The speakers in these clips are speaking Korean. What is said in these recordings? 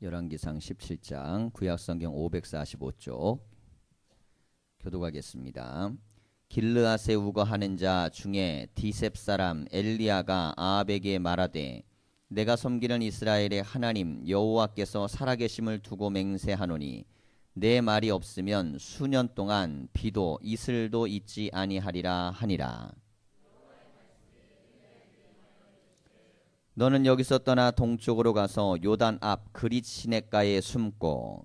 열왕기상 17장 구약성경 545쪽 교독하겠습니다. 길르앗에 우거하는 자 중에 디셉 사람 엘리야가 아합에게 말하되 내가 섬기는 이스라엘의 하나님 여호와께서 살아계심을 두고 맹세하노니 내 말이 없으면 수년 동안 비도 이슬도 있지 아니하리라 하니라. 너는 여기서 떠나 동쪽으로 가서 요단 앞 그릿 시냇가에 숨고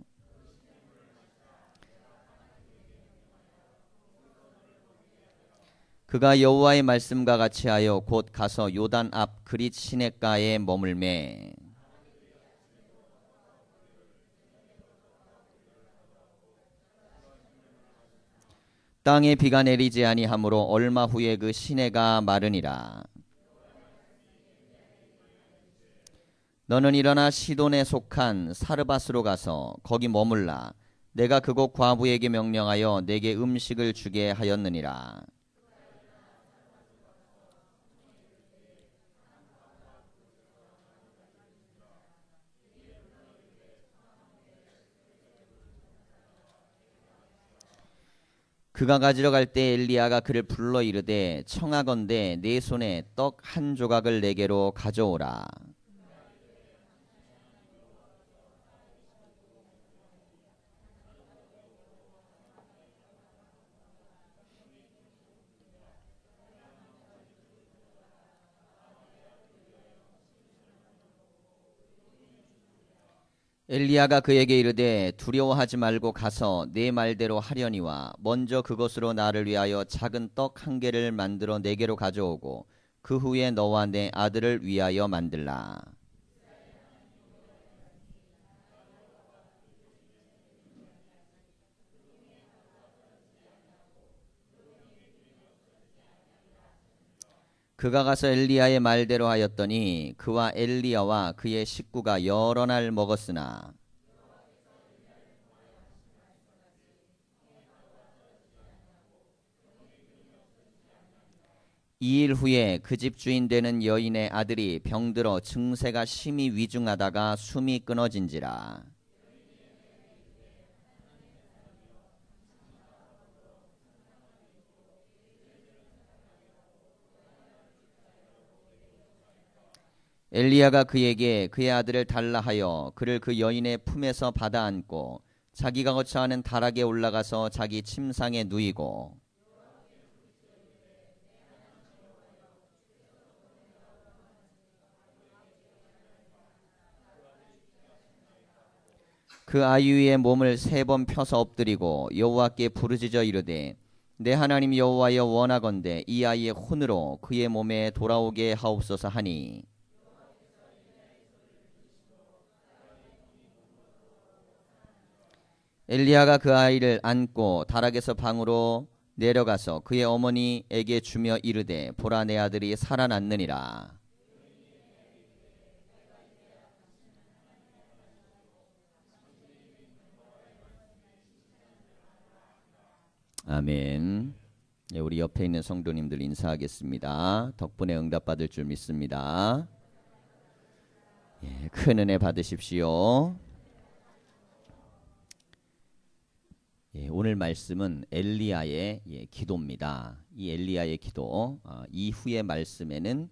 그가 여호와의 말씀과 같이 하여 곧 가서 요단 앞 그릿 시냇가에 머물매 땅에 비가 내리지 아니하므로 얼마 후에 그 시내가 마르니라. 너는 일어나 시돈에 속한 사르밧으로 가서 거기 머물라. 내가 그곳 과부에게 명령하여 내게 음식을 주게 하였느니라. 그가 가지러 갈 때 엘리야가 그를 불러 이르되 청하건대 내 손에 떡 한 조각을 내게로 가져오라. 엘리야가 그에게 이르되 두려워하지 말고 가서 내 말대로 하려니와 먼저 그것으로 나를 위하여 작은 떡 한 개를 만들어 내게로 가져오고 그 후에 너와 내 아들을 위하여 만들라. 그가 가서 엘리야의 말대로 하였더니 그와 엘리야와 그의 식구가 여러 날 먹었으나 이일 후에 그 집 주인 되는 여인의 아들이 병들어 증세가 심히 위중하다가 숨이 끊어진지라. 엘리야가 그에게 그의 아들을 달라 하여 그를 그 여인의 품에서 받아 안고 자기가 거처하는 다락에 올라가서 자기 침상에 누이고 그 아이 위에 몸을 3번 펴서 엎드리고 여호와께 부르짖어 이르되 내 하나님 여호와여 원하건대 이 아이의 혼으로 그의 몸에 돌아오게 하옵소서 하니 엘리야가 그 아이를 안고 다락에서 방으로 내려가서 그의 어머니에게 주며 이르되 보라 내 아들이 살아났느니라. 아멘. 네, 우리 옆에 있는 성도님들 인사하겠습니다. 덕분에 응답받을 줄 믿습니다. 예, 큰 은혜 받으십시오. 예, 오늘 말씀은 엘리야의 기도입니다. 이 엘리야의 기도 이후의 말씀에는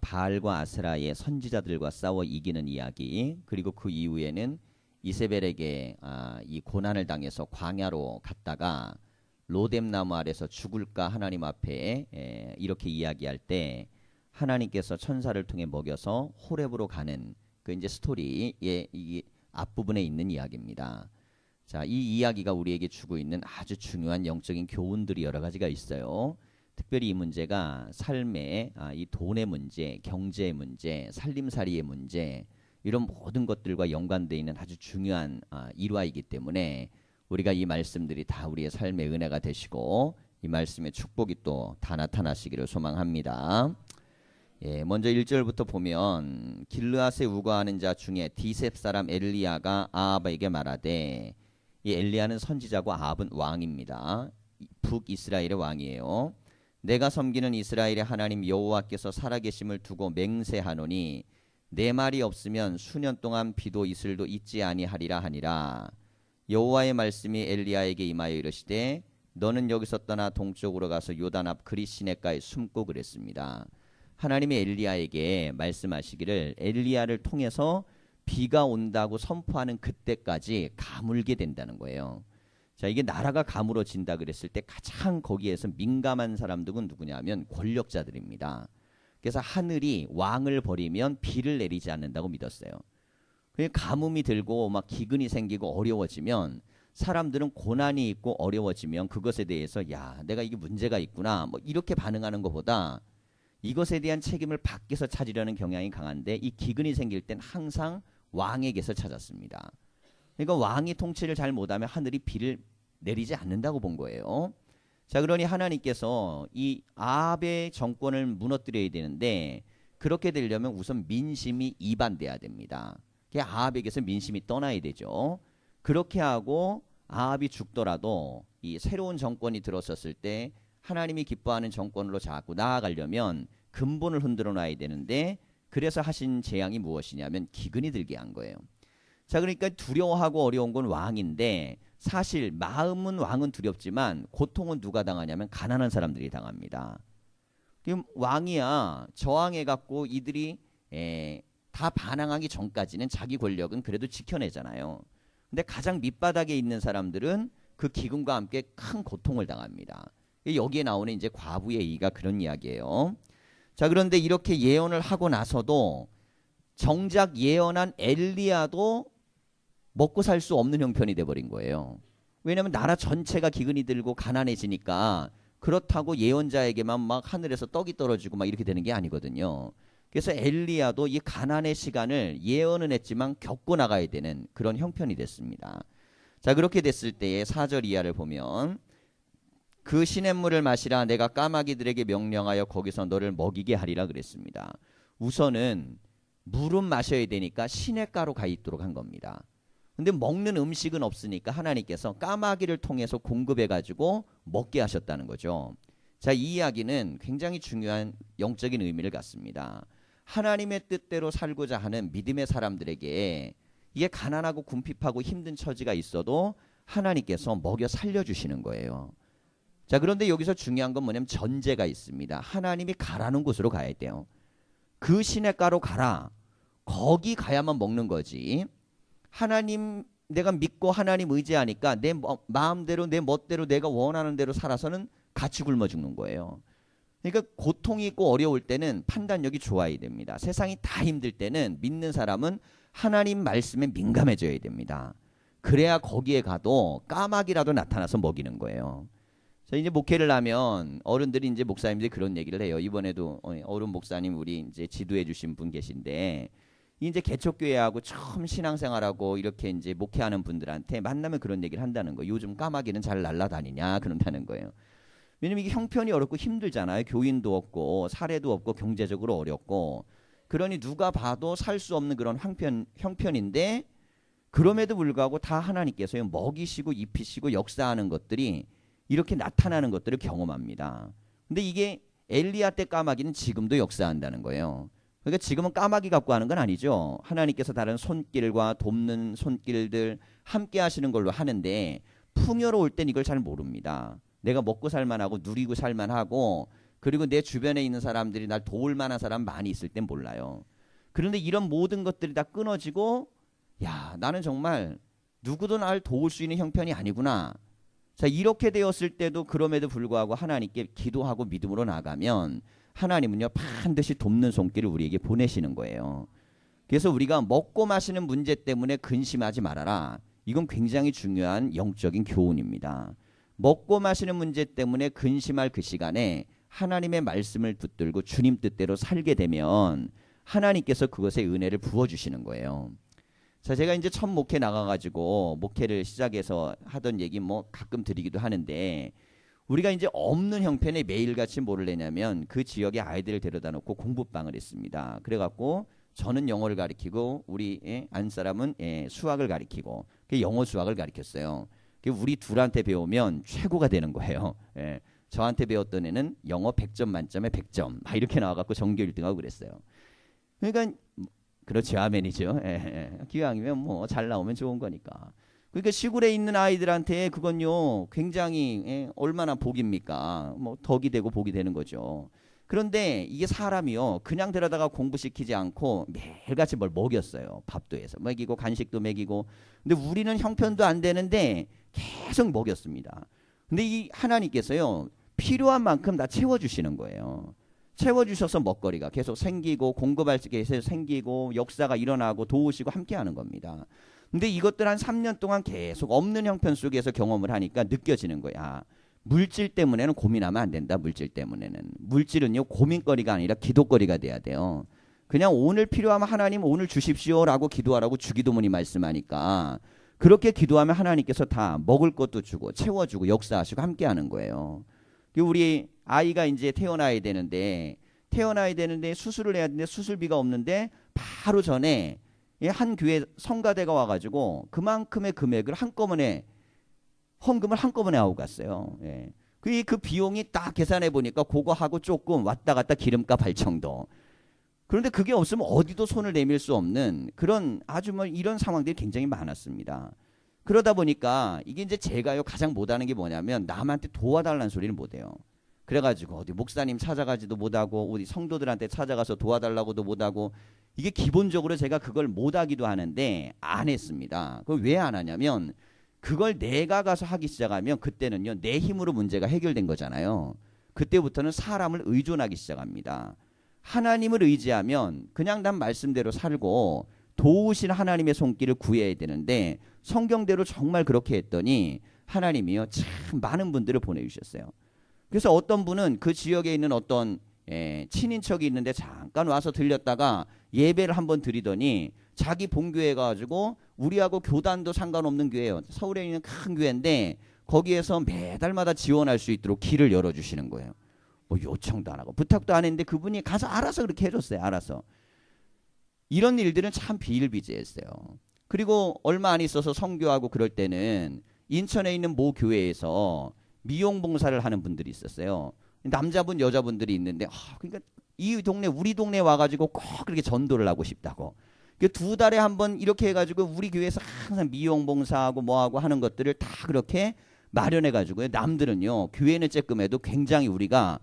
바알과 아세라의 선지자들과 싸워 이기는 이야기, 그리고 그 이후에는 이세벨에게 이 고난을 당해서 광야로 갔다가 로뎀나무 아래서 죽을까 하나님 앞에 이렇게 이야기할 때 하나님께서 천사를 통해 먹여서 호렙으로 가는 그 이제 스토리의 이 앞부분에 있는 이야기입니다. 자, 이 이야기가 우리에게 주고 있는 아주 중요한 영적인 교훈들이 여러 가지가 있어요. 특별히 이 문제가 삶의 이 돈의 문제, 경제의 문제, 살림살이의 문제, 이런 모든 것들과 연관되어 있는 아주 중요한 일화이기 때문에 우리가 이 말씀들이 다 우리의 삶의 은혜가 되시고 이 말씀의 축복이 또 다 나타나시기를 소망합니다. 예, 먼저 1절부터 보면 길르앗에 우거하는 자 중에 디셉 사람 엘리야가 아합에게 말하되, 이 엘리야는 선지자고 아합은 왕입니다. 북이스라엘의 왕이에요. 내가 섬기는 이스라엘의 하나님 여호와께서 살아계심을 두고 맹세하노니 내 말이 없으면 수년 동안 비도 이슬도 있지 아니하리라 하니라. 여호와의 말씀이 엘리야에게 임하여 이르시되 너는 여기서 떠나 동쪽으로 가서 요단 앞 그리 시냇가에 숨고 그랬습니다. 하나님이 엘리야에게 말씀하시기를 엘리야를 통해서 비가 온다고 선포하는 그때까지 가물게 된다는 거예요. 자, 이게 나라가 가물어진다 그랬을 때 가장 거기에서 민감한 사람들은 누구냐면 권력자들입니다. 그래서 하늘이 왕을 버리면 비를 내리지 않는다고 믿었어요. 가뭄이 들고 막 기근이 생기고 어려워지면 사람들은 고난이 있고 어려워지면 그것에 대해서 야, 내가 이게 문제가 있구나 뭐 이렇게 반응하는 것보다 이것에 대한 책임을 밖에서 찾으려는 경향이 강한데 이 기근이 생길 땐 항상 왕에게서 찾았습니다. 그러니까 왕이 통치를 잘 못하면 하늘이 비를 내리지 않는다고 본 거예요. 자, 그러니 하나님께서 이 아합의 정권을 무너뜨려야 되는데 그렇게 되려면 우선 민심이 이반돼야 됩니다. 아합에게서 민심이 떠나야 되죠. 그렇게 하고 아합이 죽더라도 이 새로운 정권이 들어섰을 때 하나님이 기뻐하는 정권으로 자꾸 나아가려면 근본을 흔들어 놔야 되는데 그래서 하신 재앙이 무엇이냐면 기근이 들게 한 거예요. 자, 그러니까 두려워하고 어려운 건 왕인데 사실 마음은 왕은 두렵지만 고통은 누가 당하냐면 가난한 사람들이 당합니다. 그럼 왕이야 저항해갖고 이들이 다 반항하기 전까지는 자기 권력은 그래도 지켜내잖아요. 근데 가장 밑바닥에 있는 사람들은 그 기근과 함께 큰 고통을 당합니다. 여기에 나오는 이제 과부의 이가 그런 이야기예요. 자, 그런데 이렇게 예언을 하고 나서도 정작 예언한 엘리야도 먹고 살 수 없는 형편이 돼버린 거예요. 왜냐하면 나라 전체가 기근이 들고 가난해지니까 그렇다고 예언자에게만 막 하늘에서 떡이 떨어지고 막 이렇게 되는 게 아니거든요. 그래서 엘리야도 이 가난의 시간을 예언은 했지만 겪고 나가야 되는 그런 형편이 됐습니다. 자, 그렇게 됐을 때의 4절 이하를 보면 그 시냇물을 마시라 내가 까마귀들에게 명령하여 거기서 너를 먹이게 하리라 그랬습니다. 우선은 물은 마셔야 되니까 시냇가로 가 있도록 한 겁니다. 근데 먹는 음식은 없으니까 하나님께서 까마귀를 통해서 공급해가지고 먹게 하셨다는 거죠. 자, 이 이야기는 굉장히 중요한 영적인 의미를 갖습니다. 하나님의 뜻대로 살고자 하는 믿음의 사람들에게 이게 가난하고 궁핍하고 힘든 처지가 있어도 하나님께서 먹여 살려주시는 거예요. 자, 그런데 여기서 중요한 건 뭐냐면 전제가 있습니다. 하나님이 가라는 곳으로 가야 돼요. 그 시냇가로 가라. 거기 가야만 먹는 거지. 하나님 내가 믿고 하나님 의지하니까 내 마음대로 내 멋대로 내가 원하는 대로 살아서는 같이 굶어 죽는 거예요. 그러니까 고통이 있고 어려울 때는 판단력이 좋아야 됩니다. 세상이 다 힘들 때는 믿는 사람은 하나님 말씀에 민감해져야 됩니다. 그래야 거기에 가도 까마귀라도 나타나서 먹이는 거예요. 자, 이제 목회를 하면 어른들이 이제 목사님들이 그런 얘기를 해요. 이번에도 어른 목사님 우리 이제 지도해 주신 분 계신데 이제 개척교회하고 처음 신앙생활하고 이렇게 이제 목회하는 분들한테 만나면 그런 얘기를 한다는 거예요. 요즘 까마귀는 잘 날아다니냐 그런다는 거예요. 왜냐면 이게 형편이 어렵고 힘들잖아요. 교인도 없고 사례도 없고 경제적으로 어렵고 그러니 누가 봐도 살 수 없는 그런 형편인데 그럼에도 불구하고 다 하나님께서 먹이시고 입히시고 역사하는 것들이 이렇게 나타나는 것들을 경험합니다. 근데 이게 엘리야 때 까마귀는 지금도 역사한다는 거예요. 그러니까 지금은 까마귀 갖고 하는 건 아니죠. 하나님께서 다른 손길과 돕는 손길들 함께 하시는 걸로 하는데 풍요로울 땐 이걸 잘 모릅니다. 내가 먹고 살만하고 누리고 살만하고 그리고 내 주변에 있는 사람들이 날 도울 만한 사람 많이 있을 땐 몰라요. 그런데 이런 모든 것들이 다 끊어지고 야, 나는 정말 누구도 날 도울 수 있는 형편이 아니구나. 자, 이렇게 되었을 때도 그럼에도 불구하고 하나님께 기도하고 믿음으로 나가면 하나님은요 반드시 돕는 손길을 우리에게 보내시는 거예요. 그래서 우리가 먹고 마시는 문제 때문에 근심하지 말아라. 이건 굉장히 중요한 영적인 교훈입니다. 먹고 마시는 문제 때문에 근심할 그 시간에 하나님의 말씀을 붙들고 주님 뜻대로 살게 되면 하나님께서 그것에 은혜를 부어주시는 거예요. 자, 제가 이제 첫 목회 나가가지고 목회를 시작해서 하던 얘기 뭐 가끔 드리기도 하는데 우리가 이제 없는 형편에 매일같이 뭐를 내냐면 그 지역에 아이들을 데려다 놓고 공부방을 했습니다. 그래갖고 저는 영어를 가르치고 우리 안사람은 수학을 가르치고 영어 수학을 가르쳤어요. 우리 둘한테 배우면 최고가 되는 거예요. 저한테 배웠던 애는 영어 100점 만점에 100점 막 이렇게 나와갖고 전교 1등하고 그랬어요. 그러니까 그렇죠. 아멘이죠. 예, 예. 기왕이면 뭐 잘 나오면 좋은 거니까. 그러니까 시골에 있는 아이들한테 그건요 굉장히 얼마나 복입니까? 뭐 덕이 되고 복이 되는 거죠. 그런데 이게 사람이요 그냥 데려다가 공부시키지 않고 매일같이 뭘 먹였어요. 밥도 해서 먹이고 간식도 먹이고. 근데 우리는 형편도 안 되는데 계속 먹였습니다. 근데 이 하나님께서요 필요한 만큼 다 채워주시는 거예요. 채워주셔서 먹거리가 계속 생기고 공급할 게 계속 생기고 역사가 일어나고 도우시고 함께하는 겁니다. 근데 이것들 한 3년 동안 계속 없는 형편 속에서 경험을 하니까 느껴지는 거야. 물질 때문에는 고민하면 안 된다. 물질 때문에는. 물질은요 고민거리가 아니라 기도거리가 돼야 돼요. 그냥 오늘 필요하면 하나님 오늘 주십시오라고 기도하라고 주기도문이 말씀하니까 그렇게 기도하면 하나님께서 다 먹을 것도 주고 채워주고 역사하시고 함께하는 거예요. 우리 아이가 이제 태어나야 되는데 수술을 해야 되는데 수술비가 없는데 바로 전에 한 교회 성가대가 와가지고 그만큼의 금액을 한꺼번에 헌금을 한꺼번에 하고 갔어요. 예. 그 비용이 딱 계산해 보니까 그거 하고 조금 왔다 갔다 기름값 할 정도. 그런데 그게 없으면 어디도 손을 내밀 수 없는 그런 아주 뭐 이런 상황들이 굉장히 많았습니다. 그러다 보니까 이게 이제 제가요 가장 못하는 게 뭐냐면 남한테 도와달라는 소리를 못해요. 그래가지고 어디 목사님 찾아가지도 못하고 어디 성도들한테 찾아가서 도와달라고도 못하고 이게 기본적으로 제가 그걸 못하기도 하는데 안 했습니다. 그걸 왜 안 하냐면 그걸 내가 가서 하기 시작하면 그때는요 내 힘으로 문제가 해결된 거잖아요. 그때부터는 사람을 의존하기 시작합니다. 하나님을 의지하면 그냥 난 말씀대로 살고 도우신 하나님의 손길을 구해야 되는데 성경대로 정말 그렇게 했더니 하나님이요 참 많은 분들을 보내주셨어요. 그래서 어떤 분은 그 지역에 있는 어떤 친인척이 있는데 잠깐 와서 들렸다가 예배를 한번 드리더니 자기 본교회 가지고 우리하고 교단도 상관없는 교회예요. 서울에 있는 큰 교회인데 거기에서 매달마다 지원할 수 있도록 길을 열어주시는 거예요. 뭐 요청도 안 하고 부탁도 안 했는데 그분이 가서 알아서 그렇게 해줬어요. 알아서. 이런 일들은 참 비일비재했어요. 그리고 얼마 안 있어서 선교하고 그럴 때는 인천에 있는 모 교회에서 미용봉사를 하는 분들이 있었어요. 남자분 여자분들이 있는데 그러니까 이 동네 우리 동네 와가지고 꼭 그렇게 전도를 하고 싶다고. 2달에 한 번 이렇게 해가지고 우리 교회에서 항상 미용봉사하고 뭐하고 하는 것들을 다 그렇게 마련해가지고요. 남들은요 교회는 쬐끔해도 굉장히 우리가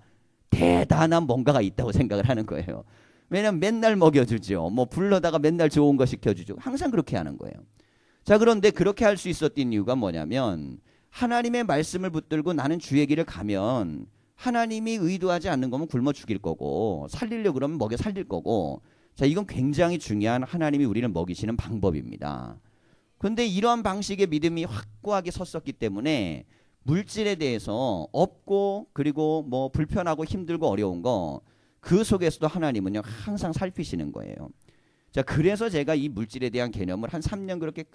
대단한 뭔가가 있다고 생각을 하는 거예요. 왜냐면 맨날 먹여주죠. 뭐 불러다가 맨날 좋은 거 시켜주죠. 항상 그렇게 하는 거예요. 자 그런데 그렇게 할 수 있었던 이유가 뭐냐면 하나님의 말씀을 붙들고 나는 주의 길을 가면 하나님이 의도하지 않는 거면 굶어 죽일 거고 살리려고 그러면 먹여 살릴 거고 자 이건 굉장히 중요한 하나님이 우리를 먹이시는 방법입니다. 그런데 이러한 방식의 믿음이 확고하게 섰었기 때문에 물질에 대해서 없고 그리고 뭐 불편하고 힘들고 어려운 거 그 속에서도 하나님은요 항상 살피시는 거예요. 자 그래서 제가 이 물질에 대한 개념을 한 3년 그렇게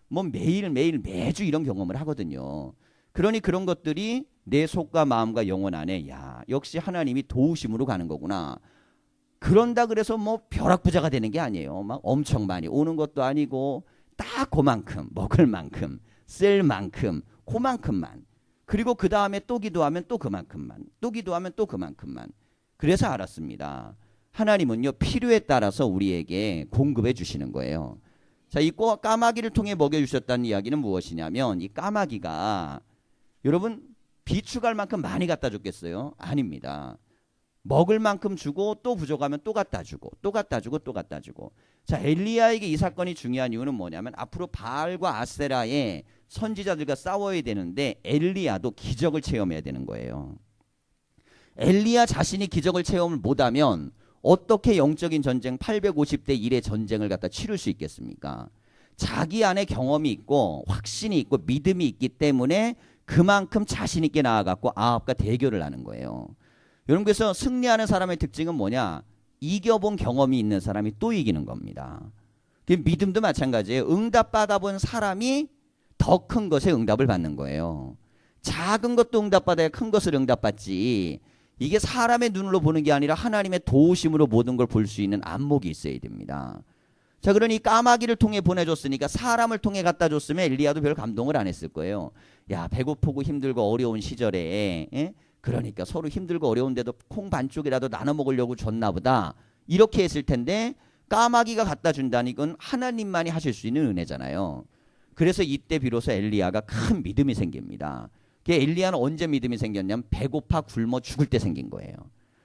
뭐 매일매일 매주 이런 경험을 하거든요. 그러니 그런 것들이 내 속과 마음과 영혼 안에 야 역시 하나님이 도우심으로 가는 거구나. 그런다 그래서 뭐 벼락부자가 되는 게 아니에요. 막 엄청 많이 오는 것도 아니고 딱 그만큼 먹을 만큼 쓸 만큼 그만큼만. 그리고 그 다음에 또 기도하면 또 그만큼만 또 기도하면 또 그만큼만. 그래서 알았습니다. 하나님은요 필요에 따라서 우리에게 공급해 주시는 거예요. 자, 이 까마귀를 통해 먹여주셨다는 이야기는 무엇이냐면 이 까마귀가 여러분 비축할 만큼 많이 갖다 줬겠어요? 아닙니다. 먹을 만큼 주고 또 부족하면 또 갖다 주고 또 갖다 주고 또 갖다 주고. 자 엘리야에게 이 사건이 중요한 이유는 뭐냐면 앞으로 바알과 아세라의 선지자들과 싸워야 되는데 엘리야도 기적을 체험해야 되는 거예요. 엘리야 자신이 기적을 체험을 못하면 어떻게 영적인 전쟁 850대 1의 전쟁을 갖다 치를 수 있겠습니까? 자기 안에 경험이 있고 확신이 있고 믿음이 있기 때문에 그만큼 자신 있게 나아갔고 아합과 대결을 하는 거예요. 여러분 그래서 승리하는 사람의 특징은 뭐냐? 이겨본 경험이 있는 사람이 또 이기는 겁니다. 믿음도 마찬가지예요. 응답 받아본 사람이 더 큰 것에 응답을 받는 거예요. 작은 것도 응답받아야 큰 것을 응답받지. 이게 사람의 눈으로 보는 게 아니라 하나님의 도우심으로 모든 걸 볼 수 있는 안목이 있어야 됩니다. 자 그러니 까마귀를 통해 보내줬으니까 사람을 통해 갖다 줬으면 엘리야도 별 감동을 안 했을 거예요. 야 배고프고 힘들고 어려운 시절에 그러니까 서로 힘들고 어려운데도 콩 반쪽이라도 나눠 먹으려고 줬나 보다 이렇게 했을 텐데 까마귀가 갖다 준다는 건 하나님만이 하실 수 있는 은혜잖아요. 그래서 이때 비로소 엘리야가 큰 믿음이 생깁니다. 엘리야는 언제 믿음이 생겼냐면 배고파 굶어 죽을 때 생긴 거예요.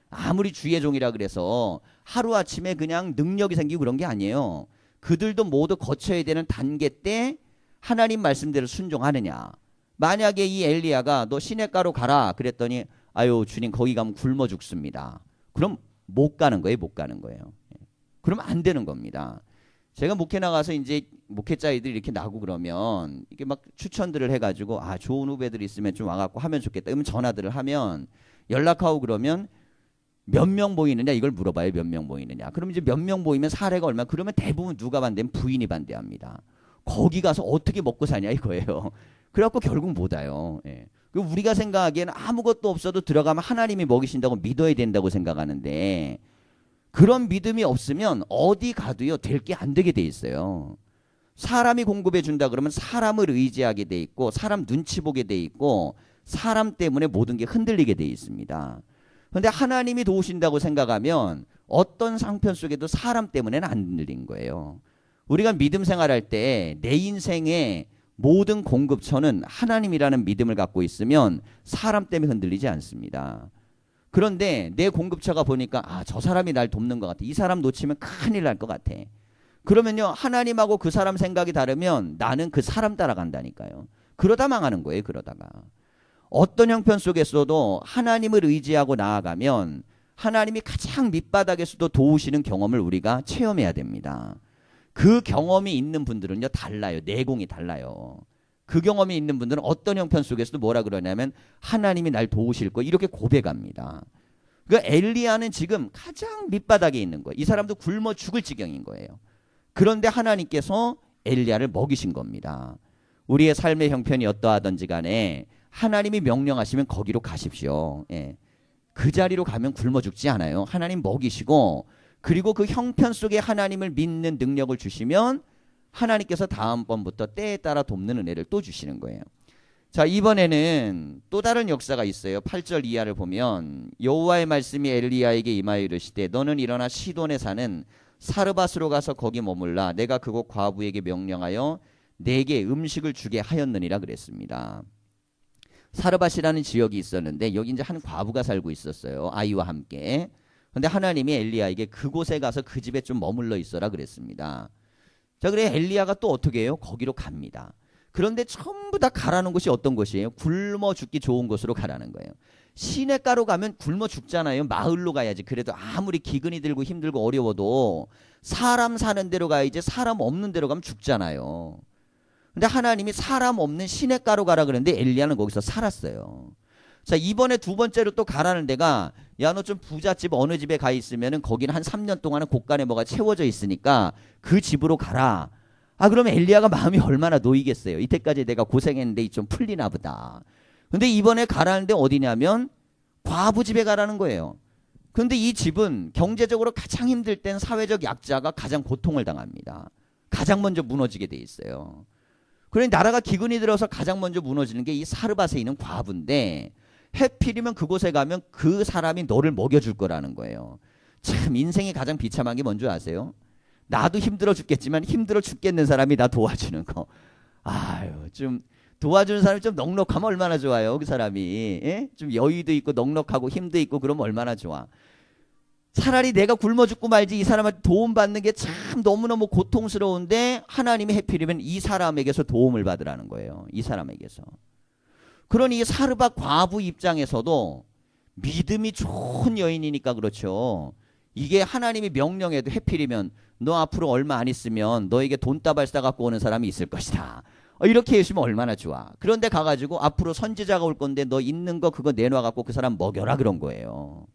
아무리 주의 종이라 그래서 하루아침에 그냥 능력이 생기고 그런 게 아니에요. 그들도 모두 거쳐야 되는 단계 때 하나님 말씀대로 순종하느냐. 만약에 이 엘리야가 너 시냇가로 가라 그랬더니 아유 주님 거기 가면 굶어 죽습니다. 그럼 못 가는 거예요. 못 가는 거예요. 그러면 안 되는 겁니다. 제가 목회 나가서 이제 목회자애들이 이렇게 나고 그러면 이게 막 추천들을 해가지고 아 좋은 후배들 있으면 좀 와갖고 하면 좋겠다. 그러면 전화들을 하면 연락하고 그러면 몇 명 보이느냐 이걸 물어봐요. 몇 명 보이느냐. 그럼 이제 몇 명 보이면 사례가 얼마? 그러면 대부분 누가 반대면 부인이 반대합니다. 거기 가서 어떻게 먹고 사냐 이거예요. 그래갖고 결국 못 와요. 예. 우리가 생각하기에는 아무것도 없어도 들어가면 하나님이 먹이신다고 믿어야 된다고 생각하는데 그런 믿음이 없으면 어디 가도요 될 게 안 되게 돼 있어요. 사람이 공급해 준다 그러면 사람을 의지하게 돼 있고 사람 눈치 보게 돼 있고 사람 때문에 모든 게 흔들리게 돼 있습니다. 그런데 하나님이 도우신다고 생각하면 어떤 상편 속에도 사람 때문에는 안 흔들린 거예요. 우리가 믿음 생활할 때 내 인생의 모든 공급처는 하나님이라는 믿음을 갖고 있으면 사람 때문에 흔들리지 않습니다. 그런데 내 공급처가 보니까 아, 저 사람이 날 돕는 것 같아. 이 사람 놓치면 큰일 날 것 같아. 그러면요 하나님하고 그 사람 생각이 다르면 나는 그 사람 따라간다니까요. 그러다 망하는 거예요. 그러다가. 어떤 형편 속에서도 하나님을 의지하고 나아가면 하나님이 가장 밑바닥에서도 도우시는 경험을 우리가 체험해야 됩니다. 그 경험이 있는 분들은요 달라요. 내공이 달라요. 그 경험이 있는 분들은 어떤 형편 속에서도 뭐라 그러냐면 하나님이 날 도우실 거 이렇게 고백합니다. 그러니까 엘리야는 지금 가장 밑바닥에 있는 거예요. 이 사람도 굶어 죽을 지경인 거예요. 그런데 하나님께서 엘리야를 먹이신 겁니다. 우리의 삶의 형편이 어떠하든지 간에 하나님이 명령하시면 거기로 가십시오. 예. 그 자리로 가면 굶어 죽지 않아요. 하나님 먹이시고 그리고 그 형편 속에 하나님을 믿는 능력을 주시면 하나님께서 다음번부터 때에 따라 돕는 은혜를 또 주시는 거예요. 자, 이번에는 또 다른 역사가 있어요. 8절 이하를 보면 여호와의 말씀이 엘리야에게 임하여 이르시되 너는 일어나 시돈에 사는 사르밧으로 가서 거기 머물라. 내가 그곳 과부에게 명령하여 내게 음식을 주게 하였느니라 그랬습니다. 사르밧이라는 지역이 있었는데 여기 이제 한 과부가 살고 있었어요. 아이와 함께. 근데 하나님이 엘리야에게 그곳에 가서 그 집에 좀 머물러 있어라 그랬습니다. 자, 그래 엘리야가 또 어떻게 해요? 거기로 갑니다. 그런데 전부 다 가라는 곳이 어떤 곳이에요? 굶어 죽기 좋은 곳으로 가라는 거예요. 시냇가로 가면 굶어 죽잖아요. 마을로 가야지. 그래도 아무리 기근이 들고 힘들고 어려워도 사람 사는 데로 가야지 사람 없는 데로 가면 죽잖아요. 근데 하나님이 사람 없는 시냇가로 가라 그랬는데 엘리야는 거기서 살았어요. 자, 이번에 두 번째로 또 가라는 데가 야, 너 좀 부잣집 어느 집에 가 있으면은 거기는 한 3년 동안은 곳간에 뭐가 채워져 있으니까 그 집으로 가라. 아, 그러면 엘리야가 마음이 얼마나 놓이겠어요. 이때까지 내가 고생했는데 좀 풀리나 보다. 근데 이번에 가라는 데 어디냐면 과부 집에 가라는 거예요. 근데 이 집은 경제적으로 가장 힘들 땐 사회적 약자가 가장 고통을 당합니다. 가장 먼저 무너지게 돼 있어요. 그러니 나라가 기근이 들어서 가장 먼저 무너지는 게 이 사르밧에 있는 과부인데 해필이면 그곳에 가면 그 사람이 너를 먹여줄 거라는 거예요. 참 인생이 가장 비참한 게 뭔지 아세요? 나도 힘들어 죽겠지만 힘들어 죽겠는 사람이 나 도와주는 거. 아유, 좀 도와주는 사람이 좀 넉넉하면 얼마나 좋아요. 그 사람이. 예? 좀 여유도 있고 넉넉하고 힘도 있고 그러면 얼마나 좋아. 차라리 내가 굶어 죽고 말지 이 사람한테 도움받는 게 참 너무너무 고통스러운데 하나님이 해필이면 이 사람에게서 도움을 받으라는 거예요. 이 사람에게서. 그러니 사르밧 과부 입장에서도 믿음이 좋은 여인이니까 그렇죠. 이게 하나님이 명령해도 해필이면 너 앞으로 얼마 안 있으면 너에게 돈다발 싸갖고 오는 사람이 있을 것이다. 이렇게 해주시면 얼마나 좋아. 그런데 가가지고 앞으로 선지자가 올 건데 너 있는 거 그거 내놔갖고 그 사람 먹여라 그런 거예요.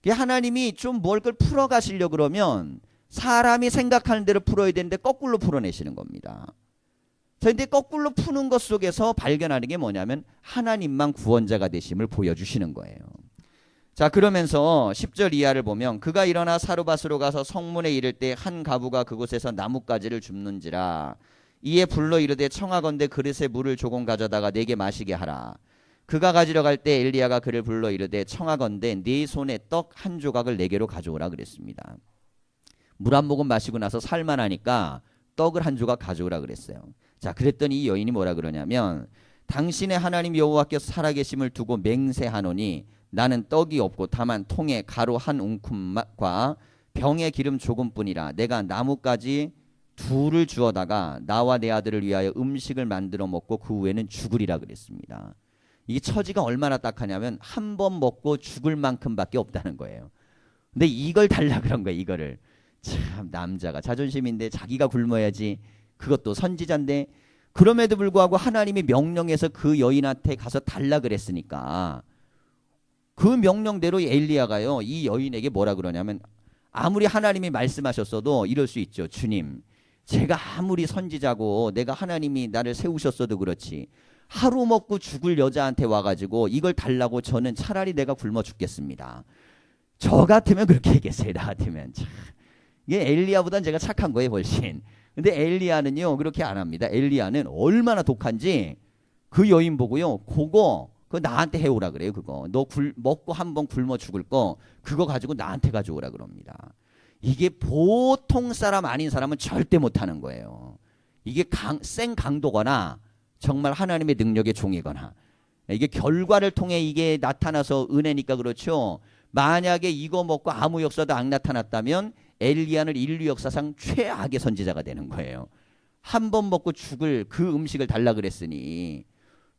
하나님이 좀 뭘 걸 풀어가시려고 그러면 사람이 생각하는 대로 풀어야 되는데 거꾸로 풀어내시는 겁니다. 그런데 거꾸로 푸는 것 속에서 발견하는 게 뭐냐면 하나님만 구원자가 되심을 보여주시는 거예요. 자, 그러면서 10절 이하를 보면 그가 일어나 사르밧으로 가서 성문에 이를 때 한 가부가 그곳에서 나뭇가지를 줍는지라. 이에 불러 이르되 청하건대 그릇에 물을 조금 가져다가 내게 마시게 하라. 그가 가지러 갈 때 엘리야가 그를 불러 이르되 청하건대 네 손에 떡 한 조각을 내게로 가져오라 그랬습니다. 물 한 모금 마시고 나서 살만하니까 떡을 한 조각 가져오라 그랬어요. 자, 그랬더니 이 여인이 뭐라 그러냐면 당신의 하나님 여호와께서 살아계심을 두고 맹세하노니 나는 떡이 없고 다만 통에 가루 한 움큼과 병에 기름 조금뿐이라. 내가 나뭇가지 둘을 주어다가 나와 내 아들을 위하여 음식을 만들어 먹고 그 후에는 죽으리라 그랬습니다. 이 처지가 얼마나 딱하냐면 한 번 먹고 죽을 만큼밖에 없다는 거예요. 근데 이걸 달라 그런 거예요. 이거를. 참, 남자가 자존심인데 자기가 굶어야지. 그것도 선지자인데. 그럼에도 불구하고 하나님이 명령해서 그 여인한테 가서 달라 그랬으니까 그 명령대로 엘리야가요 이 여인에게 뭐라 그러냐면, 아무리 하나님이 말씀하셨어도 이럴 수 있죠. 주님, 제가 아무리 선지자고 내가 하나님이 나를 세우셨어도 그렇지 하루 먹고 죽을 여자한테 와가지고 이걸 달라고 저는 차라리 내가 굶어 죽겠습니다. 저 같으면 그렇게 얘기했어요. 나 같으면. 참. 이게 엘리야보단 제가 착한 거예요, 훨씬. 근데 엘리야는요 그렇게 안 합니다. 엘리야는 얼마나 독한지 그 여인 보고요, 그거 나한테 해오라 그래요. 그거 너 먹고 한번 굶어 죽을 거 그거 가지고 나한테 가져오라 그럽니다. 이게 보통 사람 아닌 사람은 절대 못하는 거예요. 이게 센 강도거나 정말 하나님의 능력의 종이거나, 이게 결과를 통해 이게 나타나서 은혜니까 그렇죠. 만약에 이거 먹고 아무 역사도 안 나타났다면 엘리야는 인류 역사상 최악의 선지자가 되는 거예요. 한 번 먹고 죽을 그 음식을 달라 그랬으니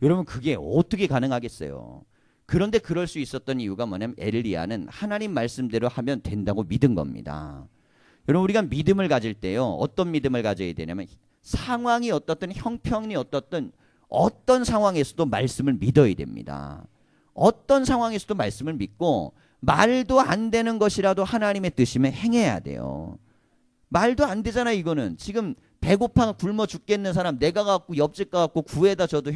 여러분 그게 어떻게 가능하겠어요. 그런데 그럴 수 있었던 이유가 뭐냐면 엘리야는 하나님 말씀대로 하면 된다고 믿은 겁니다. 여러분 우리가 믿음을 가질 때요 어떤 믿음을 가져야 되냐면 상황이 어떻든 형편이 어떻든 어떤 상황에서도 말씀을 믿어야 됩니다. 어떤 상황에서도 말씀을 믿고 말도 안 되는 것이라도 하나님의 뜻이면 행해야 돼요. 말도 안 되잖아. 이거는 지금 배고파 굶어 죽겠는 사람 내가 갖고 옆집 가갖고 구해다 줘도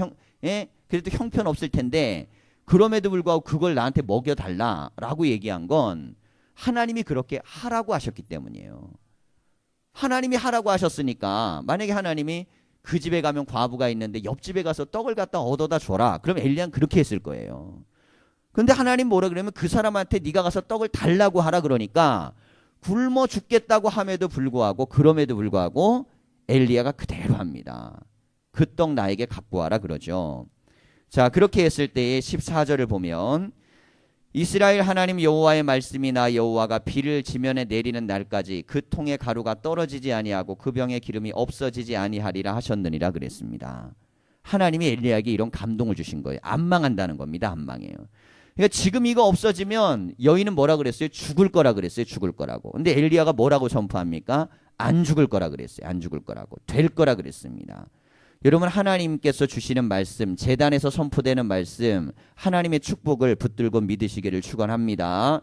그래도 형편없을 텐데 그럼에도 불구하고 그걸 나한테 먹여달라라고 얘기한 건 하나님이 그렇게 하라고 하셨기 때문이에요. 하나님이 하라고 하셨으니까 만약에 하나님이 그 집에 가면 과부가 있는데 옆집에 가서 떡을 갖다 얻어다 줘라. 그럼 엘리야는 그렇게 했을 거예요. 근데 하나님 뭐라 그러면 그 사람한테 네가 가서 떡을 달라고 하라 그러니까 굶어 죽겠다고 함에도 불구하고 그럼에도 불구하고 엘리야가 그대로 합니다. 그 떡 나에게 갖고 와라 그러죠. 자, 그렇게 했을 때의 14절을 보면 이스라엘 하나님 여호와의 말씀이 나 여호와가 비를 지면에 내리는 날까지 그 통의 가루가 떨어지지 아니하고 그 병의 기름이 없어지지 아니하리라 하셨느니라 그랬습니다. 하나님이 엘리야에게 이런 감동을 주신 거예요. 안 망한다는 겁니다. 안 망해요. 그러니까 지금 이거 없어지면 여인은 뭐라 그랬어요? 죽을 거라 그랬어요. 죽을 거라고. 근데 엘리야가 뭐라고 선포합니까? 안 죽을 거라 그랬어요. 안 죽을 거라고. 될 거라 그랬습니다. 여러분 하나님께서 주시는 말씀, 제단에서 선포되는 말씀, 하나님의 축복을 붙들고 믿으시기를 축원합니다.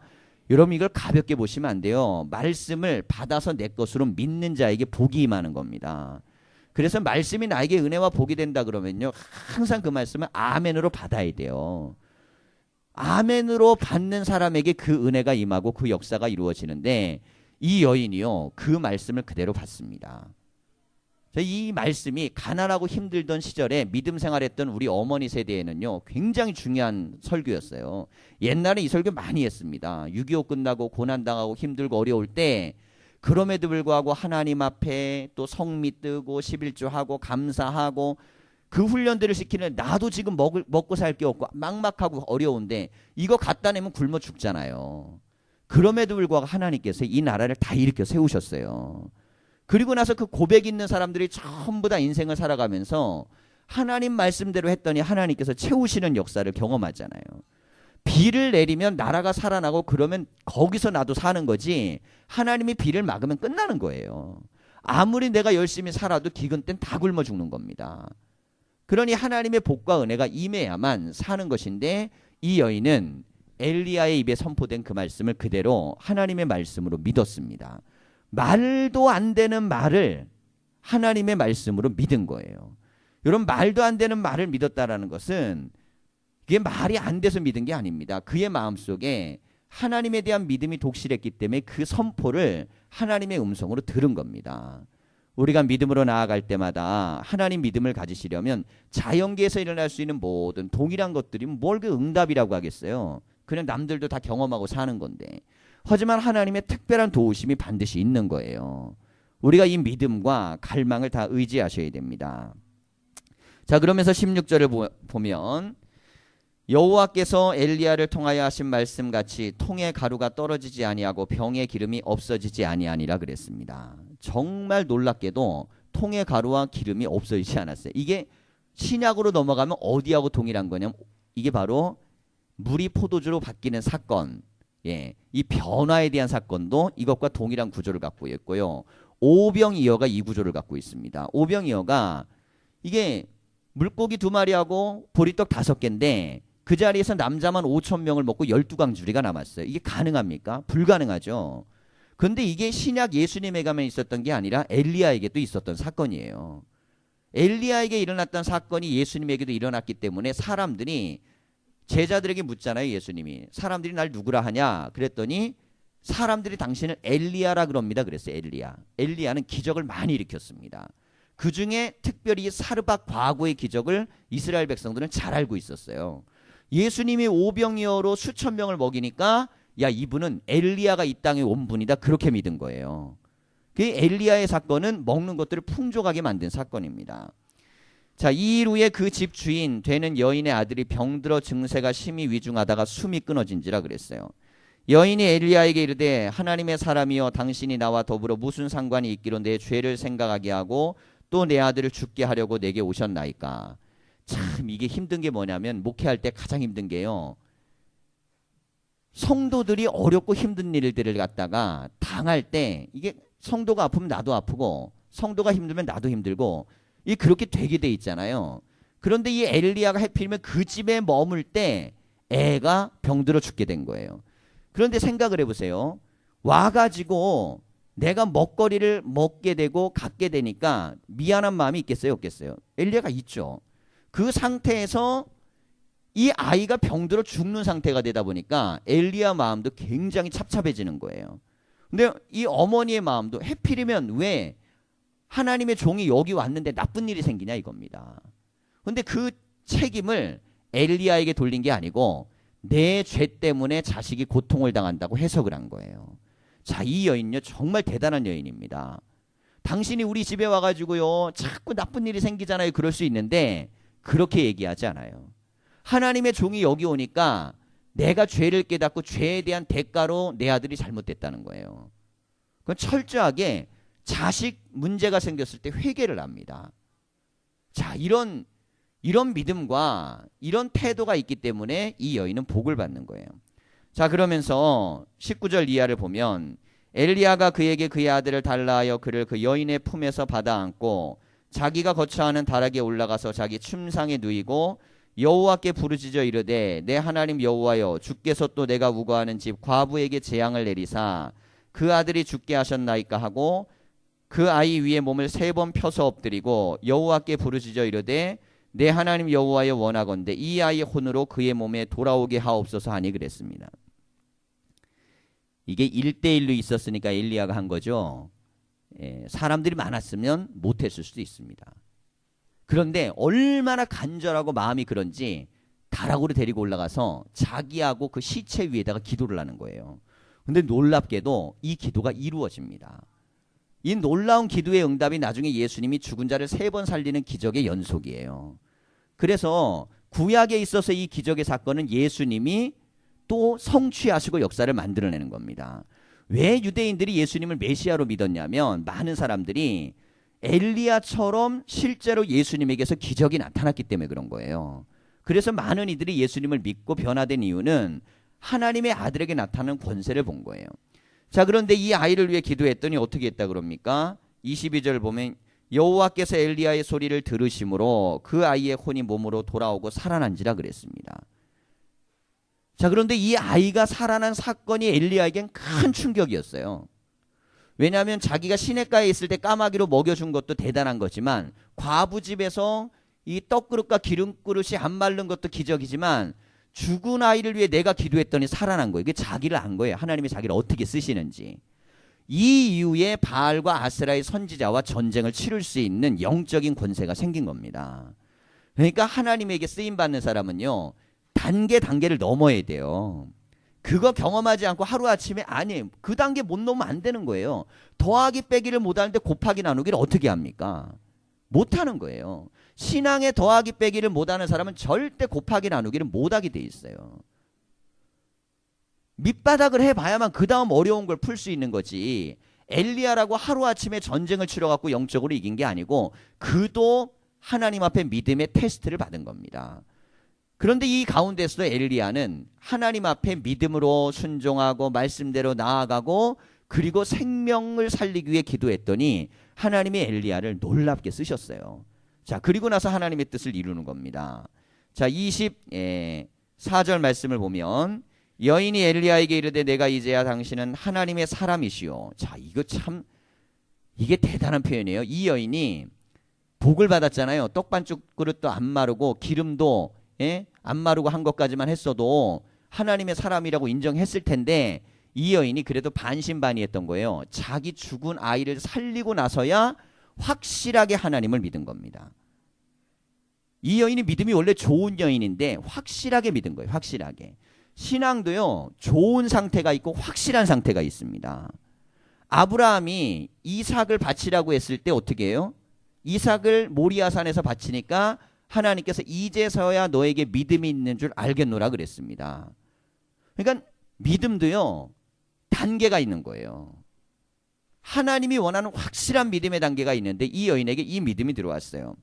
여러분 이걸 가볍게 보시면 안 돼요. 말씀을 받아서 내 것으로 믿는 자에게 복이 임하는 겁니다. 그래서 말씀이 나에게 은혜와 복이 된다 그러면요 항상 그 말씀을 아멘으로 받아야 돼요. 아멘으로 받는 사람에게 그 은혜가 임하고 그 역사가 이루어지는데 이 여인이요 그 말씀을 그대로 받습니다. 이 말씀이 가난하고 힘들던 시절에 믿음 생활했던 우리 어머니 세대에는요 굉장히 중요한 설교였어요. 옛날에 이 설교 많이 했습니다. 6.25 끝나고 고난당하고 힘들고 어려울 때 그럼에도 불구하고 하나님 앞에 또 성미 뜨고 11조하고 감사하고 그 훈련들을 시키는 나도 지금 먹고 살 게 없고 막막하고 어려운데 이거 갖다 내면 굶어 죽잖아요. 그럼에도 불구하고 하나님께서 이 나라를 다 일으켜 세우셨어요. 그리고 나서 그 고백 있는 사람들이 전부 다 인생을 살아가면서 하나님 말씀대로 했더니 하나님께서 채우시는 역사를 경험하잖아요. 비를 내리면 나라가 살아나고 그러면 거기서 나도 사는 거지 하나님이 비를 막으면 끝나는 거예요. 아무리 내가 열심히 살아도 기근 땐 다 굶어 죽는 겁니다. 그러니 하나님의 복과 은혜가 임해야만 사는 것인데 이 여인은 엘리야의 입에 선포된 그 말씀을 그대로 하나님의 말씀으로 믿었습니다. 말도 안 되는 말을 하나님의 말씀으로 믿은 거예요. 여러분 말도 안 되는 말을 믿었다라는 것은 그게 말이 안 돼서 믿은 게 아닙니다. 그의 마음속에 하나님에 대한 믿음이 독실했기 때문에 그 선포를 하나님의 음성으로 들은 겁니다. 우리가 믿음으로 나아갈 때마다 하나님 믿음을 가지시려면 자연계에서 일어날 수 있는 모든 동일한 것들이 뭘 그 응답이라고 하겠어요. 그냥 남들도 다 경험하고 사는 건데 하지만 하나님의 특별한 도우심이 반드시 있는 거예요. 우리가 이 믿음과 갈망을 다 의지하셔야 됩니다. 자, 그러면서 16절을 보면 여호와께서 엘리야를 통하여 하신 말씀같이 통의 가루가 떨어지지 아니하고 병의 기름이 없어지지 아니하니라 그랬습니다. 정말 놀랍게도 통의 가루와 기름이 없어지지 않았어요. 이게 신약으로 넘어가면 어디하고 동일한 거냐면 이게 바로 물이 포도주로 바뀌는 사건, 이 변화에 대한 사건도 이것과 동일한 구조를 갖고 있고요. 오병이어가 이 구조를 갖고 있습니다. 오병이어가 이게 물고기 2마리하고 보리떡 5개인데 그 자리에서 남자만 5,000명을 먹고 12강주리가 남았어요. 이게 가능합니까? 불가능하죠. 그런데 이게 신약 예수님에게만 있었던 게 아니라 엘리야에게도 있었던 사건이에요. 엘리야에게 일어났던 사건이 예수님에게도 일어났기 때문에 사람들이 제자들에게 묻잖아요. 예수님이 사람들이 날 누구라 하냐 그랬더니 사람들이 당신을 엘리야라 그럽니다. 그랬어요. 엘리야는 기적을 많이 일으켰습니다. 그 중에 특별히 사르밧 과거의 기적을 이스라엘 백성들은 잘 알고 있었어요. 예수님이 오병이어로 수천 명을 먹이니까 야, 이분은 엘리야가 이 땅에 온 분이다, 그렇게 믿은 거예요. 그 엘리야의 사건은 먹는 것들을 풍족하게 만든 사건입니다. 자, 이 일 후에 그 집 주인 되는 여인의 아들이 병들어 증세가 심히 위중하다가 숨이 끊어진지라 그랬어요. 여인이 엘리야에게 이르되 하나님의 사람이여 당신이 나와 더불어 무슨 상관이 있기로 내 죄를 생각하게 하고 또 내 아들을 죽게 하려고 내게 오셨나이까. 참 이게 힘든 게 뭐냐면 목회할 때 가장 힘든 게요. 성도들이 어렵고 힘든 일들을 갖다가 당할 때 이게 성도가 아프면 나도 아프고 성도가 힘들면 나도 힘들고 이게 그렇게 되게 돼 있잖아요. 그런데 이 엘리야가 하필이면 그 집에 머물 때 애가 병들어 죽게 된 거예요. 그런데 생각을 해보세요. 와가지고 내가 먹거리를 먹게 되고 갖게 되니까 미안한 마음이 있겠어요, 없겠어요? 엘리야가 있죠. 그 상태에서 이 아이가 병들어 죽는 상태가 되다 보니까 엘리야 마음도 굉장히 찹찹해지는 거예요. 근데 이 어머니의 마음도 해필이면 왜 하나님의 종이 여기 왔는데 나쁜 일이 생기냐 이겁니다. 근데 그 책임을 엘리야에게 돌린 게 아니고 내 죄 때문에 자식이 고통을 당한다고 해석을 한 거예요. 자, 이 여인요 정말 대단한 여인입니다. 당신이 우리 집에 와가지고요 자꾸 나쁜 일이 생기잖아요. 그럴 수 있는데 그렇게 얘기하지 않아요. 하나님의 종이 여기 오니까 내가 죄를 깨닫고 죄에 대한 대가로 내 아들이 잘못됐다는 거예요. 그건 철저하게 자식 문제가 생겼을 때 회개를 합니다. 자, 이런 믿음과 이런 태도가 있기 때문에 이 여인은 복을 받는 거예요. 자, 그러면서 19절 이하를 보면 엘리야가 그에게 그의 아들을 달라 하여 그를 그 여인의 품에서 받아 안고 자기가 거처하는 다락에 올라가서 자기 침상에 누이고 여호와께 부르짖어 이르되 내 하나님 여호와여 주께서 또 내가 우거하는 집 과부에게 재앙을 내리사 그 아들이 죽게 하셨나이까 하고 그 아이 위에 몸을 3번 펴서 엎드리고 여호와께 부르짖어 이르되 내 하나님 여호와여 원하건대 이 아이의 혼으로 그의 몸에 돌아오게 하옵소서 하니 그랬습니다. 이게 1대1로 있었으니까 엘리야가 한 거죠. 사람들이 많았으면 못했을 수도 있습니다. 그런데 얼마나 간절하고 마음이 그런지 다락으로 데리고 올라가서 자기하고 그 시체 위에다가 기도를 하는 거예요. 근데 놀랍게도 이 기도가 이루어집니다. 이 놀라운 기도의 응답이 나중에 예수님이 죽은 자를 3번 살리는 기적의 연속이에요. 그래서 구약에 있어서 이 기적의 사건은 예수님이 또 성취하시고 역사를 만들어내는 겁니다. 왜 유대인들이 예수님을 메시아로 믿었냐면 많은 사람들이 엘리야처럼 실제로 예수님에게서 기적이 나타났기 때문에 그런 거예요. 그래서 많은 이들이 예수님을 믿고 변화된 이유는 하나님의 아들에게 나타나는 권세를 본 거예요. 자, 그런데 이 아이를 위해 기도했더니 어떻게 했다 그럽니까? 22절 보면 여호와께서 엘리야의 소리를 들으심으로 그 아이의 혼이 몸으로 돌아오고 살아난지라 그랬습니다. 자, 그런데 이 아이가 살아난 사건이 엘리야에겐 큰 충격이었어요. 왜냐하면 자기가 시냇가에 있을 때 까마귀로 먹여준 것도 대단한 거지만 과부 집에서 이 떡그릇과 기름그릇이 안 마른 것도 기적이지만 죽은 아이를 위해 내가 기도했더니 살아난 거예요. 이게 자기를 안 거예요. 하나님이 자기를 어떻게 쓰시는지. 이 이후에 바알과 아세라의 선지자와 전쟁을 치를 수 있는 영적인 권세가 생긴 겁니다. 그러니까 하나님에게 쓰임받는 사람은요 단계를 넘어야 돼요. 그거 경험하지 않고 하루아침에 아니에요. 그 단계 못 넘으면 안 되는 거예요. 더하기 빼기를 못하는데 곱하기 나누기를 어떻게 합니까? 못하는 거예요. 신앙에 더하기 빼기를 못하는 사람은 절대 곱하기 나누기를 못하게 돼 있어요. 밑바닥을 해봐야만 그 다음 어려운 걸 풀 수 있는 거지. 엘리야라고 하루아침에 전쟁을 치러갖고 영적으로 이긴 게 아니고 그도 하나님 앞에 믿음의 테스트를 받은 겁니다. 그런데 이 가운데서도 엘리야는 하나님 앞에 믿음으로 순종하고 말씀대로 나아가고 그리고 생명을 살리기 위해 기도했더니 하나님이 엘리야를 놀랍게 쓰셨어요. 자, 그리고 나서 하나님의 뜻을 이루는 겁니다. 자, 24절 말씀을 보면 여인이 엘리야에게 이르되 내가 이제야 당신은 하나님의 사람이시오. 자, 이거 참 이게 대단한 표현이에요. 이 여인이 복을 받았잖아요. 떡반죽 그릇도 안 마르고 기름도 안 마르고 한 것까지만 했어도 하나님의 사람이라고 인정했을 텐데 이 여인이 그래도 반신반의했던 거예요. 자기 죽은 아이를 살리고 나서야 확실하게 하나님을 믿은 겁니다. 이 여인이 믿음이 원래 좋은 여인인데 확실하게 믿은 거예요. 확실하게. 신앙도요. 좋은 상태가 있고 확실한 상태가 있습니다. 아브라함이 이삭을 바치라고 했을 때 어떻게 해요? 이삭을 모리아산에서 바치니까 하나님께서 이제서야 너에게 믿음이 있는 줄 알겠노라 그랬습니다. 그러니까 믿음도요. 단계가 있는 거예요. 하나님이 원하는 확실한 믿음의 단계가 있는데 이 여인에게 이 믿음이 들어왔어요.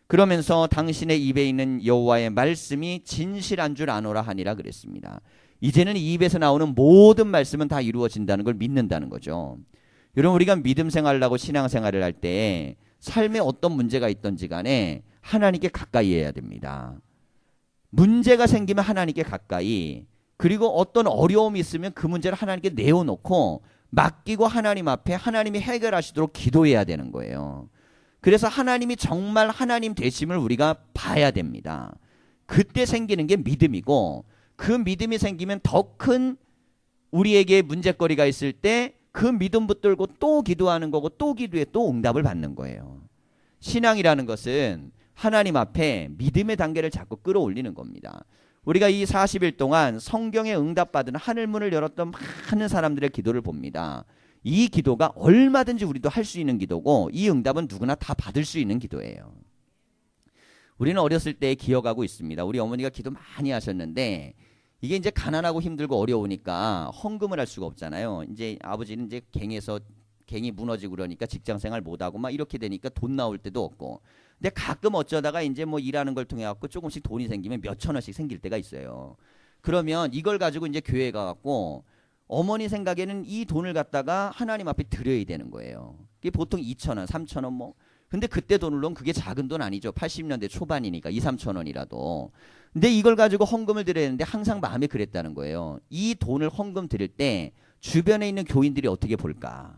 그러면서 당신의 입에 있는 여호와의 말씀이 진실한 줄 아노라 하니라 그랬습니다. 이제는 이 입에서 나오는 모든 말씀은 다 이루어진다는 걸 믿는다는 거죠. 여러분 우리가 믿음 생활을 하고 신앙생활을 할 때 삶에 어떤 문제가 있든지 간에 하나님께 가까이 해야 됩니다. 문제가 생기면 하나님께 가까이, 그리고 어떤 어려움이 있으면 그 문제를 하나님께 내어놓고 맡기고 하나님 앞에 하나님이 해결하시도록 기도해야 되는 거예요. 그래서 하나님이 정말 하나님 되심을 우리가 봐야 됩니다. 그때 생기는 게 믿음이고 그 믿음이 생기면 더 큰 우리에게 문제거리가 있을 때 그 믿음 붙들고 또 기도하는 거고 또 기도해 또 응답을 받는 거예요. 신앙이라는 것은 하나님 앞에 믿음의 단계를 자꾸 끌어올리는 겁니다. 우리가 이 40일 동안 성경에 응답받은 하늘문을 열었던 많은 사람들의 기도를 봅니다. 이 기도가 얼마든지 우리도 할 수 있는 기도고 이 응답은 누구나 다 받을 수 있는 기도예요. 우리는 어렸을 때 기억하고 있습니다. 우리 어머니가 기도 많이 하셨는데 이게 이제 가난하고 힘들고 어려우니까 헌금을 할 수가 없잖아요. 이제 아버지는 이제 갱이 무너지고 그러니까 직장 생활 못하고 막 이렇게 되니까 돈 나올 때도 없고. 근데 가끔 어쩌다가 이제 뭐 일하는 걸 통해 갖고 조금씩 돈이 생기면 몇천 원씩 생길 때가 있어요. 그러면 이걸 가지고 이제 교회 가갖고 어머니 생각에는 이 돈을 갖다가 하나님 앞에 드려야 되는 거예요. 이게 보통 2,000원, 3,000원 뭐. 근데 그때 돈을 넣으면 그게 작은 돈 아니죠. 80년대 초반이니까 2, 3천 원이라도. 근데 이걸 가지고 헌금을 드려야 되는데 항상 마음에 그랬다는 거예요. 이 돈을 헌금 드릴 때 주변에 있는 교인들이 어떻게 볼까?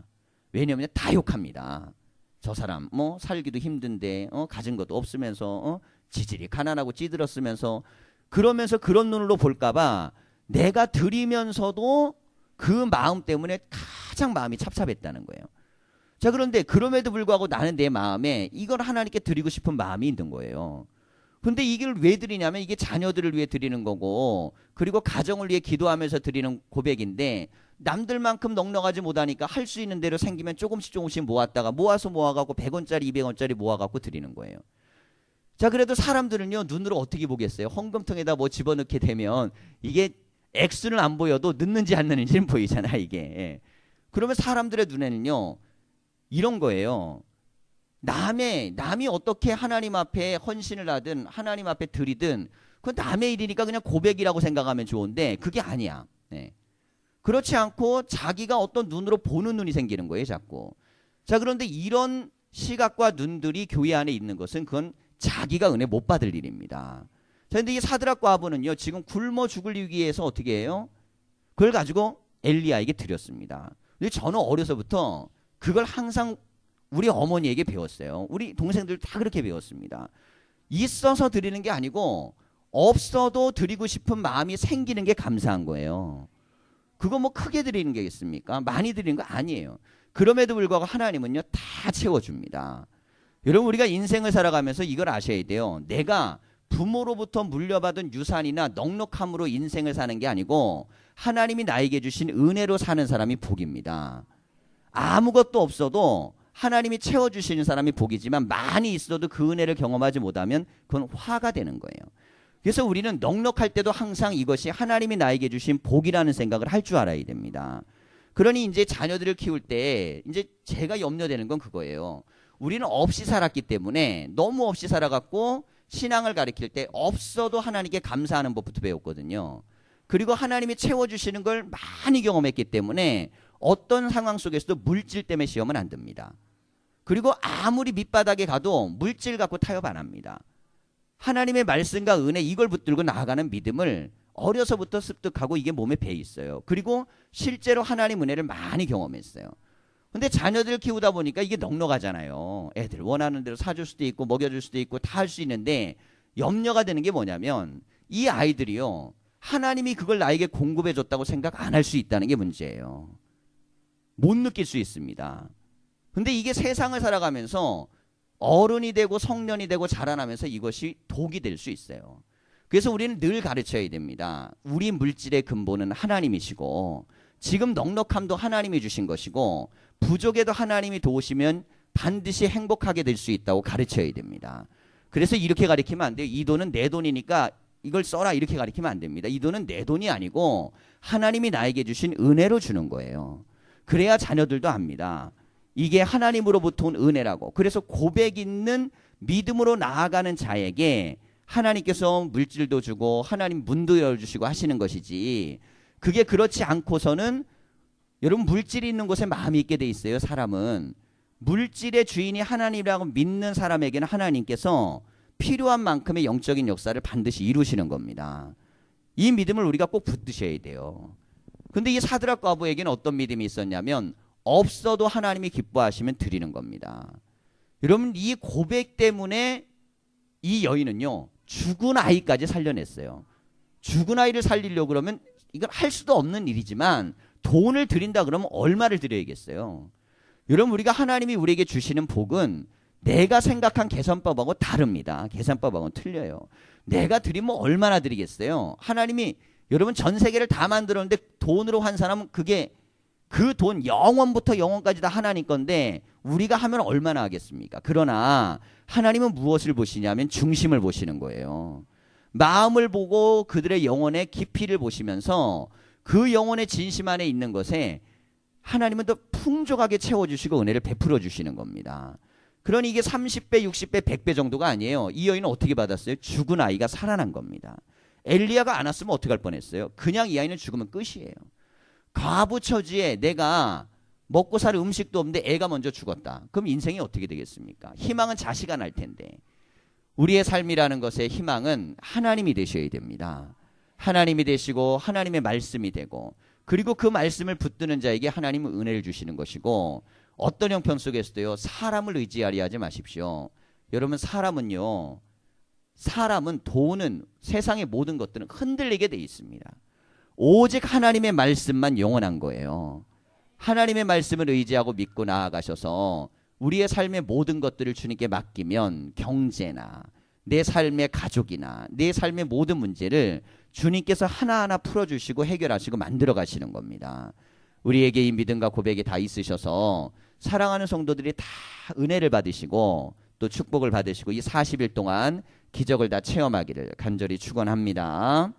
왜냐하면 다 욕합니다. 저 사람 뭐 살기도 힘든데 가진 것도 없으면서 지질이 가난하고 찌들었으면서 그러면서 그런 눈으로 볼까봐 내가 드리면서도 그 마음 때문에 가장 마음이 찹찹했다는 거예요. 자, 그런데 그럼에도 불구하고 나는 내 마음에 이걸 하나님께 드리고 싶은 마음이 있는 거예요. 근데 이걸 왜 드리냐면 이게 자녀들을 위해 드리는 거고 그리고 가정을 위해 기도하면서 드리는 고백인데 남들만큼 넉넉하지 못하니까 할 수 있는 대로 생기면 조금씩 모았다가 모아서 모아갖고 100원짜리 200원짜리 모아갖고 드리는 거예요. 자, 그래도 사람들은요 눈으로 어떻게 보겠어요? 헌금통에다 뭐 집어넣게 되면 이게 액수는 안 보여도 넣는지 안 넣는지는 보이잖아 이게. 예. 그러면 사람들의 눈에는요 이런 거예요. 남이 어떻게 하나님 앞에 헌신을 하든 하나님 앞에 드리든 그건 남의 일이니까 그냥 고백이라고 생각하면 좋은데 그게 아니야. 네. 그렇지 않고 자기가 어떤 눈으로 보는 눈이 생기는 거예요 자꾸. 자, 그런데 이런 시각과 눈들이 교회 안에 있는 것은 그건 자기가 은혜 못 받을 일입니다. 자, 근데 이 사드락과 아브는요 지금 굶어 죽을 위기에서 어떻게 해요? 그걸 가지고 엘리야에게 드렸습니다. 근데 저는 어려서부터 그걸 항상 우리 어머니에게 배웠어요. 우리 동생들 다 그렇게 배웠습니다. 있어서 드리는 게 아니고 없어도 드리고 싶은 마음이 생기는 게 감사한 거예요. 그거 뭐 크게 드리는 게 있습니까? 많이 드리는 거 아니에요. 그럼에도 불구하고 하나님은요 다 채워줍니다. 여러분 우리가 인생을 살아가면서 이걸 아셔야 돼요. 내가 부모로부터 물려받은 유산이나 넉넉함으로 인생을 사는 게 아니고 하나님이 나에게 주신 은혜로 사는 사람이 복입니다. 아무것도 없어도 하나님이 채워주시는 사람이 복이지만 많이 있어도 그 은혜를 경험하지 못하면 그건 화가 되는 거예요. 그래서 우리는 넉넉할 때도 항상 이것이 하나님이 나에게 주신 복이라는 생각을 할 줄 알아야 됩니다. 그러니 이제 자녀들을 키울 때 이제 제가 염려되는 건 그거예요. 우리는 없이 살았기 때문에 너무 없이 살아갖고 신앙을 가르칠 때 없어도 하나님께 감사하는 법부터 배웠거든요. 그리고 하나님이 채워주시는 걸 많이 경험했기 때문에 어떤 상황 속에서도 물질 때문에 시험은 안 듭니다. 그리고 아무리 밑바닥에 가도 물질 갖고 타협 안 합니다. 하나님의 말씀과 은혜 이걸 붙들고 나아가는 믿음을 어려서부터 습득하고 이게 몸에 배 있어요. 그리고 실제로 하나님 은혜를 많이 경험했어요. 근데 자녀들 키우다 보니까 이게 넉넉하잖아요. 애들 원하는 대로 사줄 수도 있고 먹여줄 수도 있고 다 할 수 있는데 염려가 되는 게 뭐냐면 이 아이들이요. 하나님이 그걸 나에게 공급해 줬다고 생각 안 할 수 있다는 게 문제예요. 못 느낄 수 있습니다. 근데 이게 세상을 살아가면서 어른이 되고 성년이 되고 자라나면서 이것이 독이 될 수 있어요. 그래서 우리는 늘 가르쳐야 됩니다. 우리 물질의 근본은 하나님이시고 지금 넉넉함도 하나님이 주신 것이고 부족에도 하나님이 도우시면 반드시 행복하게 될 수 있다고 가르쳐야 됩니다. 그래서 이렇게 가르치면 안 돼요. 이 돈은 내 돈이니까 이걸 써라 이렇게 가르치면 안 됩니다. 이 돈은 내 돈이 아니고 하나님이 나에게 주신 은혜로 주는 거예요. 그래야 자녀들도 압니다. 이게 하나님으로부터 온 은혜라고. 그래서 고백 있는 믿음으로 나아가는 자에게 하나님께서 물질도 주고 하나님 문도 열어주시고 하시는 것이지 그게 그렇지 않고서는 여러분 물질이 있는 곳에 마음이 있게 돼 있어요. 사람은 물질의 주인이 하나님이라고 믿는 사람에게는 하나님께서 필요한 만큼의 영적인 역사를 반드시 이루시는 겁니다. 이 믿음을 우리가 꼭 붙드셔야 돼요. 근데 이 사드락 과부에게는 어떤 믿음이 있었냐면 없어도 하나님이 기뻐하시면 드리는 겁니다. 여러분 이 고백 때문에 이 여인은요 죽은 아이까지 살려냈어요. 죽은 아이를 살리려고 그러면 이건 할 수도 없는 일이지만 돈을 드린다 그러면 얼마를 드려야겠어요. 여러분 우리가 하나님이 우리에게 주시는 복은 내가 생각한 계산법하고 다릅니다. 계산법하고는 틀려요. 내가 드리면 얼마나 드리겠어요. 하나님이 여러분 전 세계를 다 만들었는데 돈으로 환산하면 그게 그 돈 영원부터 영원까지 다 하나님 건데 우리가 하면 얼마나 하겠습니까? 그러나 하나님은 무엇을 보시냐면 중심을 보시는 거예요. 마음을 보고 그들의 영혼의 깊이를 보시면서 그 영혼의 진심 안에 있는 것에 하나님은 더 풍족하게 채워주시고 은혜를 베풀어 주시는 겁니다. 그러니 이게 30배, 60배, 100배 정도가 아니에요. 이 여인은 어떻게 받았어요? 죽은 아이가 살아난 겁니다. 엘리야가 안 왔으면 어떻게 할 뻔했어요? 그냥 이 아이는 죽으면 끝이에요. 과부 처지에 내가 먹고 살 음식도 없는데 애가 먼저 죽었다. 그럼 인생이 어떻게 되겠습니까? 희망은 자식아 날 텐데. 우리의 삶이라는 것의 희망은 하나님이 되셔야 됩니다. 하나님이 되시고 하나님의 말씀이 되고 그리고 그 말씀을 붙드는 자에게 하나님은 은혜를 주시는 것이고 어떤 형편 속에서도요 사람을 의지하려 하지 마십시오. 여러분 사람은 돈은 세상의 모든 것들은 흔들리게 돼 있습니다. 오직 하나님의 말씀만 영원한 거예요. 하나님의 말씀을 의지하고 믿고 나아가셔서 우리의 삶의 모든 것들을 주님께 맡기면 경제나 내 삶의 가족이나 내 삶의 모든 문제를 주님께서 하나하나 풀어주시고 해결하시고 만들어 가시는 겁니다. 우리에게 이 믿음과 고백이 다 있으셔서 사랑하는 성도들이 다 은혜를 받으시고 또 축복을 받으시고 이 40일 동안 기적을 다 체험하기를 간절히 축원합니다.